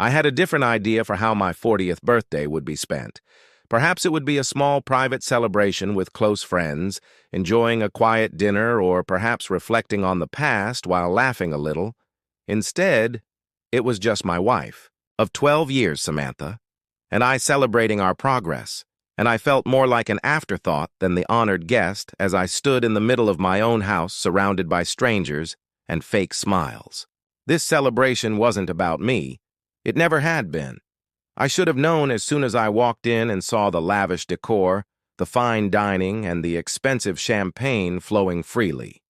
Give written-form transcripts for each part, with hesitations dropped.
I had a different idea for how my 40th birthday would be spent. Perhaps it would be a small private celebration with close friends, enjoying a quiet dinner, or perhaps reflecting on the past while laughing a little. Instead, it was just my wife, of 12 years, Samantha, and I celebrating our progress, and I felt more like an afterthought than the honored guest as I stood in the middle of my own house surrounded by strangers and fake smiles. This celebration wasn't about me. It never had been. I should have known as soon as I walked in and saw the lavish decor, the fine dining, and the expensive champagne flowing freely.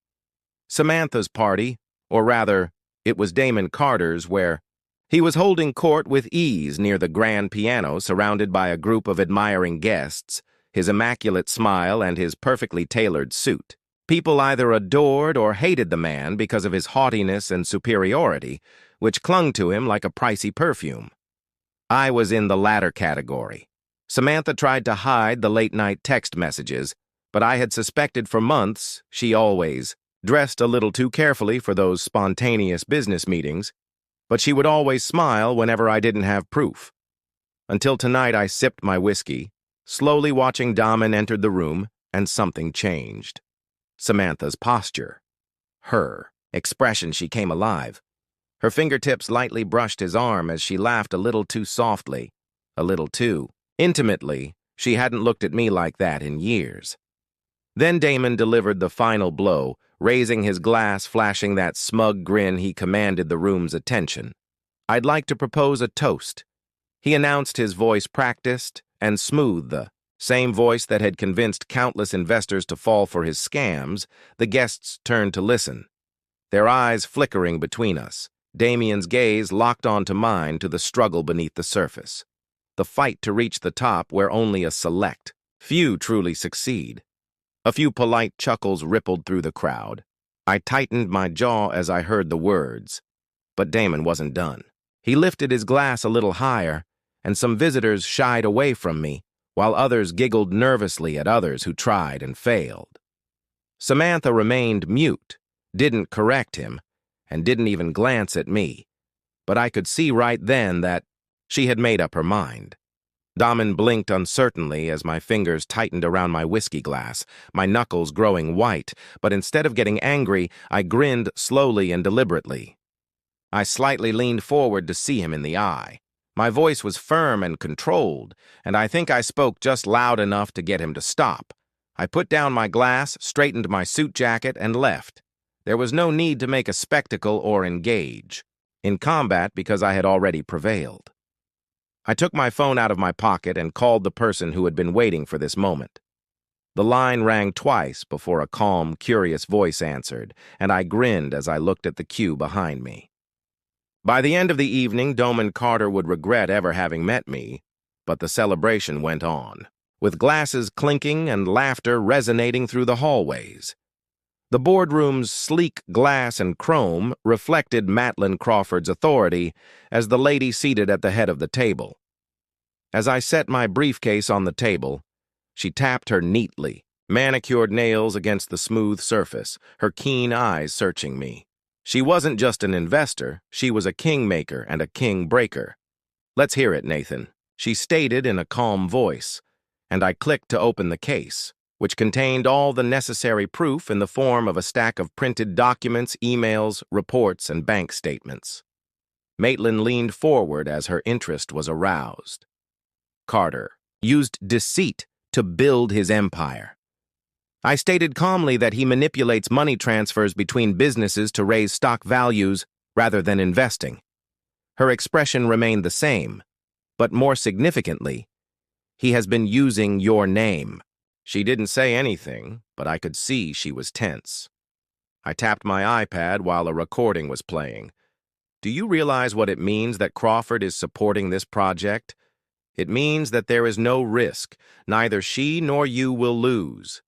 Samantha's party, or rather, it was Damon Carter's, where he was holding court with ease near the grand piano surrounded by a group of admiring guests, his immaculate smile and his perfectly tailored suit. People either adored or hated the man because of his haughtiness and superiority, which clung to him like a pricey perfume. I was in the latter category. Samantha tried to hide the late-night text messages, but I had suspected for months she always dressed a little too carefully for those spontaneous business meetings, but she would always smile whenever I didn't have proof. Until tonight I sipped my whiskey, slowly watching Damon enter the room, and something changed. Samantha's posture, her expression, she came alive. Her fingertips lightly brushed his arm as she laughed a little too softly, a little too intimately. She hadn't looked at me like that in years. Then Damon delivered the final blow, raising his glass, flashing that smug grin he commanded the room's attention. "I'd like to propose a toast," he announced, his voice practiced and smooth, the same voice that had convinced countless investors to fall for his scams. The guests turned to listen, their eyes flickering between us. Damien's gaze locked onto mine, to the struggle beneath the surface. The fight to reach the top where only a select few truly succeed. A few polite chuckles rippled through the crowd. I tightened my jaw as I heard the words. But Damon wasn't done. He lifted his glass a little higher, and some visitors shied away from me, while others giggled nervously at others who tried and failed. Samantha remained mute, didn't correct him, and didn't even glance at me, but I could see right then that she had made up her mind. Damon blinked uncertainly as my fingers tightened around my whiskey glass, my knuckles growing white, but instead of getting angry, I grinned slowly and deliberately. I slightly leaned forward to see him in the eye. My voice was firm and controlled, and I think I spoke just loud enough to get him to stop. I put down my glass, straightened my suit jacket, and left. There was no need to make a spectacle or engage in combat because I had already prevailed. I took my phone out of my pocket and called the person who had been waiting for this moment. The line rang twice before a calm, curious voice answered, and I grinned as I looked at the queue behind me. By the end of the evening, Damon Carter would regret ever having met me, but the celebration went on, with glasses clinking and laughter resonating through the hallways. The boardroom's sleek glass and chrome reflected Madeline Crawford's authority as the lady seated at the head of the table. As I set my briefcase on the table, she tapped her neatly manicured nails against the smooth surface, her keen eyes searching me. She wasn't just an investor, she was a kingmaker and a king-breaker. "Let's hear it, Nathan," she stated in a calm voice, and I clicked to open the case, which contained all the necessary proof in the form of a stack of printed documents, emails, reports, and bank statements. Maitland leaned forward as her interest was aroused. Carter used deceit to build his empire. I stated calmly that he manipulates money transfers between businesses to raise stock values rather than investing. Her expression remained the same, but more significantly, he has been using your name. She didn't say anything, but I could see she was tense. I tapped my iPad while a recording was playing. "Do you realize what it means that Crawford is supporting this project? It means that there is no risk. Neither she nor you will lose."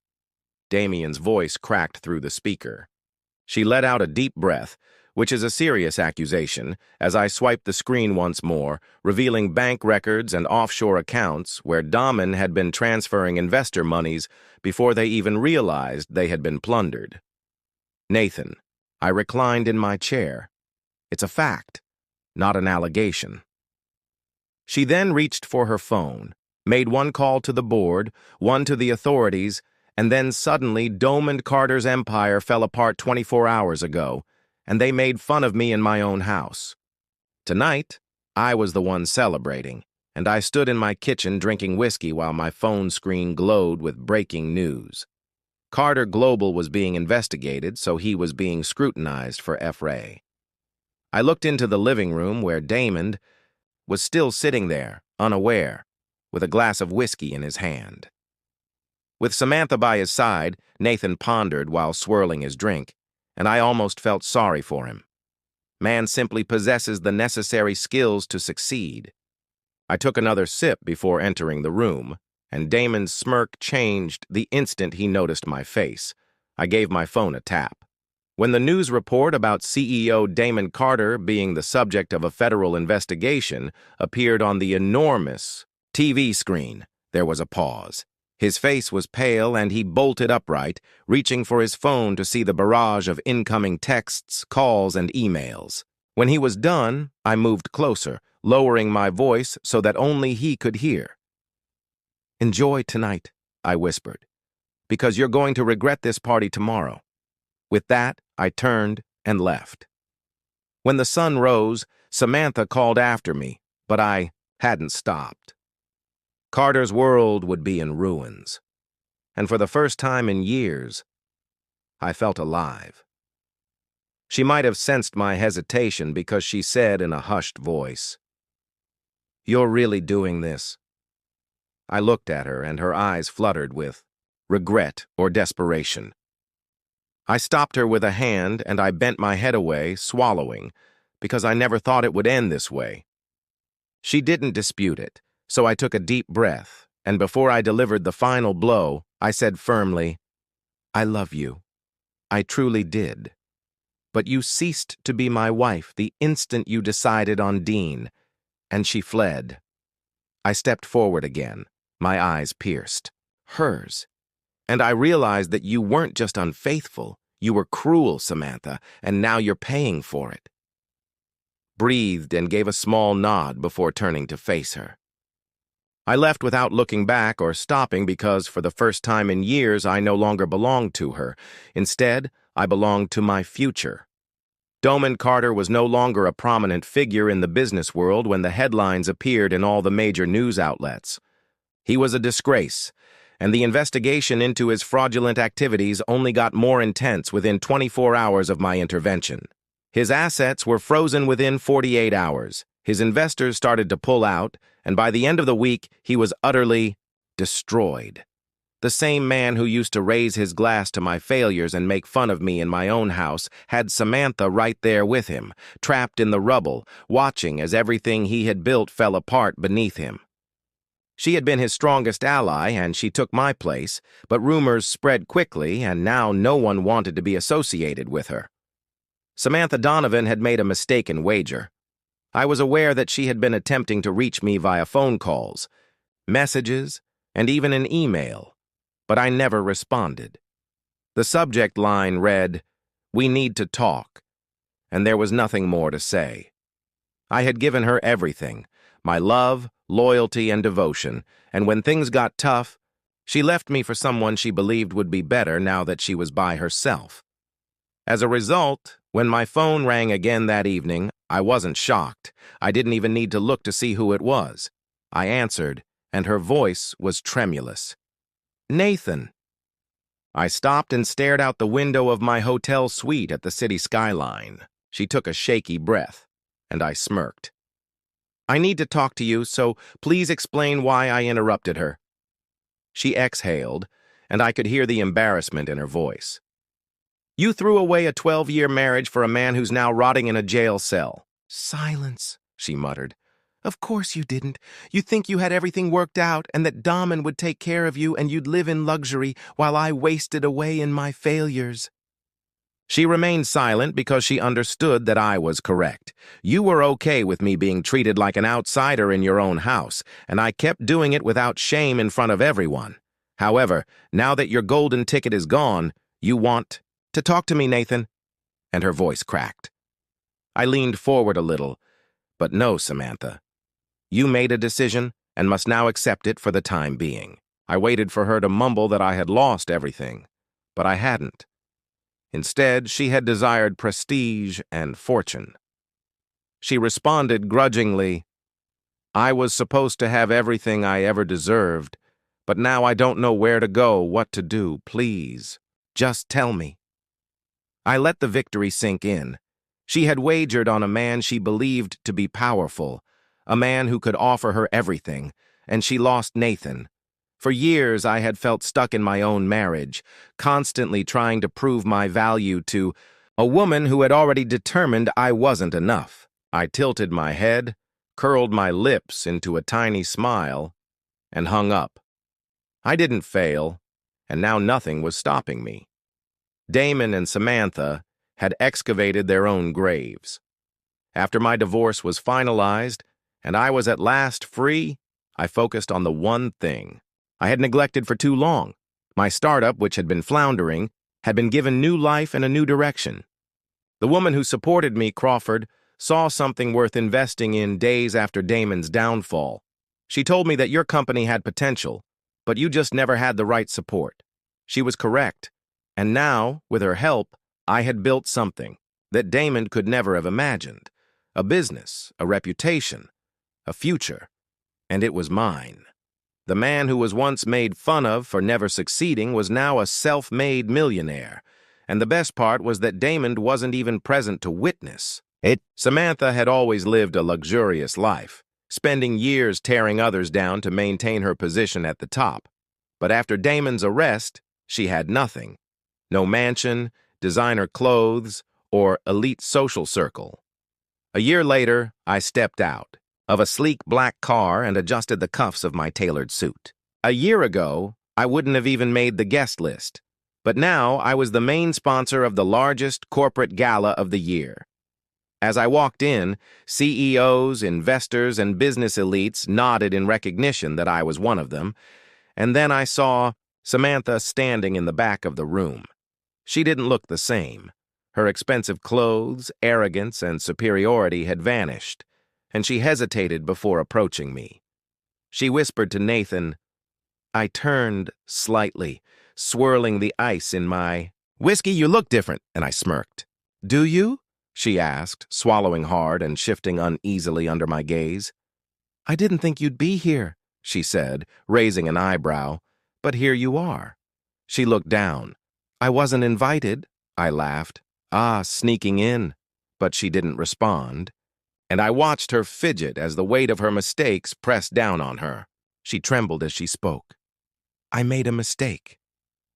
Damien's voice cracked through the speaker. She let out a deep breath, which is a serious accusation, as I swiped the screen once more, revealing bank records and offshore accounts where Damon had been transferring investor monies before they even realized they had been plundered. "Nathan," I reclined in my chair. "It's a fact, not an allegation." She then reached for her phone, made one call to the board, one to the authorities, and then suddenly Domond Carter's empire fell apart 24 hours ago, and they made fun of me in my own house. Tonight, I was the one celebrating, and I stood in my kitchen drinking whiskey while my phone screen glowed with breaking news. Carter Global was being investigated, so he was being scrutinized for FRA. I looked into the living room where Damond was still sitting there, unaware, with a glass of whiskey in his hand. With Samantha by his side, Nathan pondered while swirling his drink, and I almost felt sorry for him. Man simply possesses the necessary skills to succeed. I took another sip before entering the room, and Damon's smirk changed the instant he noticed my face. I gave my phone a tap. When the news report about CEO Domond Carter being the subject of a federal investigation appeared on the enormous TV screen, there was a pause. His face was pale and he bolted upright, reaching for his phone to see the barrage of incoming texts, calls, and emails. When he was done, I moved closer, lowering my voice so that only he could hear. "Enjoy tonight," I whispered, "because you're going to regret this party tomorrow." With that, I turned and left. When the sun rose, Samantha called after me, but I hadn't stopped. Carter's world would be in ruins, and for the first time in years, I felt alive. She might have sensed my hesitation because she said in a hushed voice, "You're really doing this?" I looked at her, and her eyes fluttered with regret or desperation. I stopped her with a hand, and I bent my head away, swallowing, because I never thought it would end this way. She didn't dispute it, so I took a deep breath, and before I delivered the final blow, I said firmly, "I love you. I truly did. But you ceased to be my wife the instant you decided on Dean," and she fled. I stepped forward again, my eyes pierced. Hers. And I realized that you weren't just unfaithful, you were cruel, Samantha, and now you're paying for it. Breathed and gave a small nod before turning to face her. I left without looking back or stopping because for the first time in years I no longer belonged to her. Instead, I belonged to my future. Domond Carter was no longer a prominent figure in the business world when the headlines appeared in all the major news outlets. He was a disgrace, and the investigation into his fraudulent activities only got more intense within 24 hours of my intervention. His assets were frozen within 48 hours. His investors started to pull out, and by the end of the week, he was utterly destroyed. The same man who used to raise his glass to my failures and make fun of me in my own house had Samantha right there with him, trapped in the rubble, watching as everything he had built fell apart beneath him. She had been his strongest ally, and she took my place, but rumors spread quickly, and now no one wanted to be associated with her. Samantha Donovan had made a mistaken wager. I was aware that she had been attempting to reach me via phone calls, messages, and even an email, but I never responded. The subject line read, "We need to talk," and there was nothing more to say. I had given her everything, my love, loyalty, and devotion, and when things got tough, she left me for someone she believed would be better now that she was by herself. As a result, when my phone rang again that evening, I wasn't shocked. I didn't even need to look to see who it was. I answered, and her voice was tremulous. "Nathan." I stopped and stared out the window of my hotel suite at the city skyline. She took a shaky breath, and I smirked. "I need to talk to you, so please explain why I interrupted her." She exhaled, and I could hear the embarrassment in her voice. "You threw away a 12-year marriage for a man who's now rotting in a jail cell." "Silence," she muttered. "Of course you didn't. You think you had everything worked out and that Damon would take care of you and you'd live in luxury while I wasted away in my failures." She remained silent because she understood that I was correct. You were okay with me being treated like an outsider in your own house, and I kept doing it without shame in front of everyone. However, now that your golden ticket is gone, you want to talk to me, Nathan?" And her voice cracked. I leaned forward a little, but no, Samantha. You made a decision and must now accept it for the time being. I waited for her to mumble that I had lost everything, but I hadn't. Instead, she had desired prestige and fortune. She responded grudgingly, I was supposed to have everything I ever deserved, but now I don't know where to go, what to do. Please, just tell me. I let the victory sink in. She had wagered on a man she believed to be powerful, a man who could offer her everything, and she lost Nathan. For years, I had felt stuck in my own marriage, constantly trying to prove my value to a woman who had already determined I wasn't enough. I tilted my head, curled my lips into a tiny smile, and hung up. I didn't fail, and now nothing was stopping me. Damon and Samantha had excavated their own graves. After my divorce was finalized, and I was at last free, I focused on the one thing I had neglected for too long. My startup, which had been floundering, had been given new life and a new direction. The woman who supported me, Crawford, saw something worth investing in days after Damon's downfall. She told me that your company had potential, but you just never had the right support. She was correct, and now, with her help, I had built something that Damon could never have imagined. A business, a reputation, a future, and it was mine. The man who was once made fun of for never succeeding was now a self-made millionaire, and the best part was that Damon wasn't even present to witness it. Samantha had always lived a luxurious life, spending years tearing others down to maintain her position at the top. But after Damon's arrest, she had nothing. No mansion, designer clothes, or elite social circle. A year later, I stepped out of a sleek black car and adjusted the cuffs of my tailored suit. A year ago, I wouldn't have even made the guest list, but now I was the main sponsor of the largest corporate gala of the year. As I walked in, CEOs, investors, and business elites nodded in recognition that I was one of them, and then I saw Samantha standing in the back of the room. She didn't look the same. Her expensive clothes, arrogance, and superiority had vanished, and she hesitated before approaching me. She whispered to Nathan. I turned slightly, swirling the ice in my whiskey. You look different, and I smirked. Do you? She asked, swallowing hard and shifting uneasily under my gaze. I didn't think you'd be here, she said, raising an eyebrow, but here you are. She looked down. I wasn't invited, I laughed. Sneaking in. But she didn't respond, and I watched her fidget as the weight of her mistakes pressed down on her. She trembled as she spoke. I made a mistake.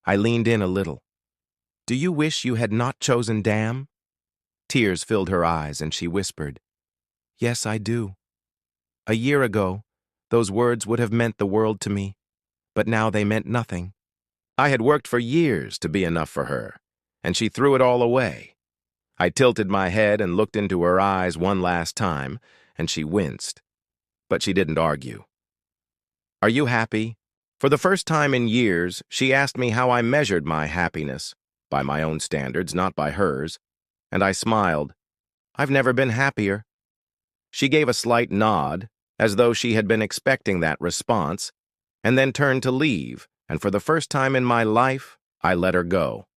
I leaned in a little. Do you wish you had not chosen Dam? Tears filled her eyes, and she whispered, Yes, I do. A year ago, those words would have meant the world to me, but now they meant nothing. I had worked for years to be enough for her, and she threw it all away. I tilted my head and looked into her eyes one last time, and she winced. But she didn't argue. Are you happy? For the first time in years, she asked me how I measured my happiness, by my own standards, not by hers, and I smiled. I've never been happier. She gave a slight nod, as though she had been expecting that response, and then turned to leave, and for the first time in my life, I let her go.